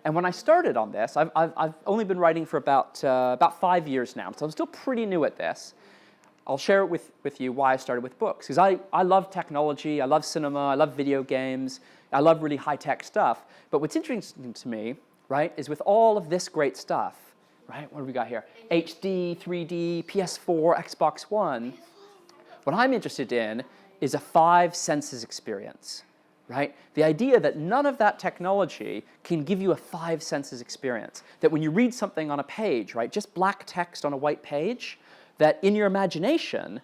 And when I started on this, I've only been writing for about 5 years now, so I'm still pretty new at this. I'll share it with you why I started with books. Because I love technology, I love cinema, I love video games, I love really high-tech stuff. But what's interesting to me, right, is with all of this great stuff, right, what do we got here? HD, 3D, PS4, Xbox One. What I'm interested in is a 5 senses experience, right? The idea that none of that technology can give you a 5 senses experience. That when you read something on a page, right, just black text on a white page, that in your imagination,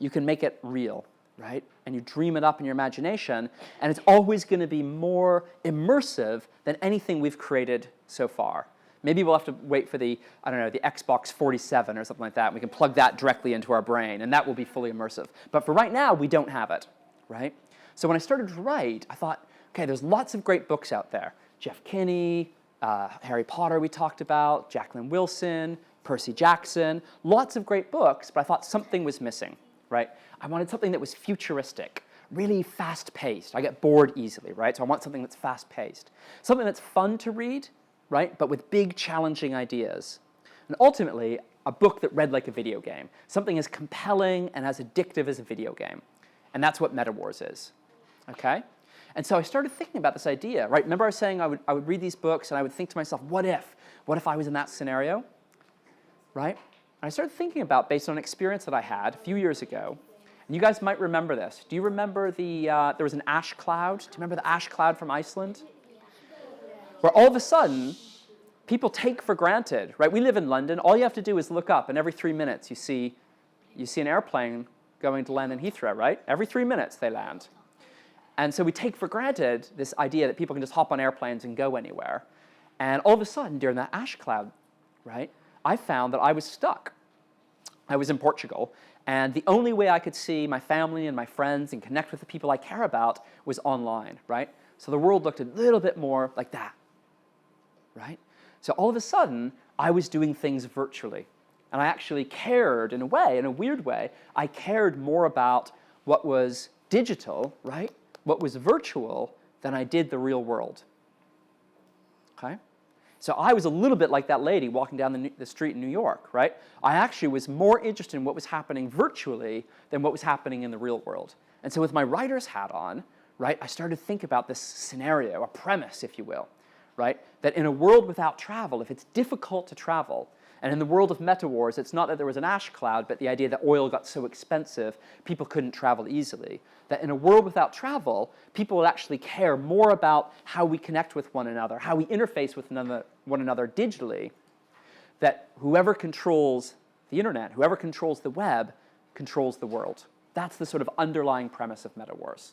you can make it real, right? And you dream it up in your imagination, and it's always going to be more immersive than anything we've created so far. Maybe we'll have to wait for the, I don't know, the Xbox 47 or something like that, and we can plug that directly into our brain, and that will be fully immersive. But for right now, we don't have it, right? So when I started to write, I thought, okay, there's lots of great books out there. Jeff Kinney, Harry Potter we talked about, Jacqueline Wilson, Percy Jackson, lots of great books, but I thought something was missing, right? I wanted something that was futuristic, really fast-paced. I get bored easily, right? So I want something that's fast-paced. Something that's fun to read, right? But with big, challenging ideas. And ultimately, a book that read like a video game. Something as compelling and as addictive as a video game. And that's what MetaWars is, okay? And so I started thinking about this idea, right? Remember I was saying I would read these books and I would think to myself, what if? What if I was in that scenario? Right? And I started thinking about, based on an experience that I had a few years ago, and you guys might remember this. Do you remember there was an ash cloud? Do you remember the ash cloud from Iceland? Where all of a sudden, people take for granted, right? We live in London. All you have to do is look up, and every 3 minutes you see an airplane going to land in Heathrow, right? Every 3 minutes they land. And so we take for granted this idea that people can just hop on airplanes and go anywhere. And all of a sudden, during that ash cloud, right, I found that I was stuck. I was in Portugal, and the only way I could see my family and my friends and connect with the people I care about was online, right? So the world looked a little bit more like that, right? So all of a sudden, I was doing things virtually. And I actually cared, in a way, in a weird way, I cared more about what was digital, right? What was virtual than I did the real world, okay? So I was a little bit like that lady walking down the street in New York, right? I actually was more interested in what was happening virtually than what was happening in the real world. And so with my writer's hat on, right, I started to think about this scenario, a premise, if you will, right? That in a world without travel, if it's difficult to travel, and in the world of MetaWars, it's not that there was an ash cloud, but the idea that oil got so expensive, people couldn't travel easily. That in a world without travel, people would actually care more about how we connect with one another, how we interface with one another digitally, that whoever controls the internet, whoever controls the web, controls the world. That's the sort of underlying premise of MetaWars.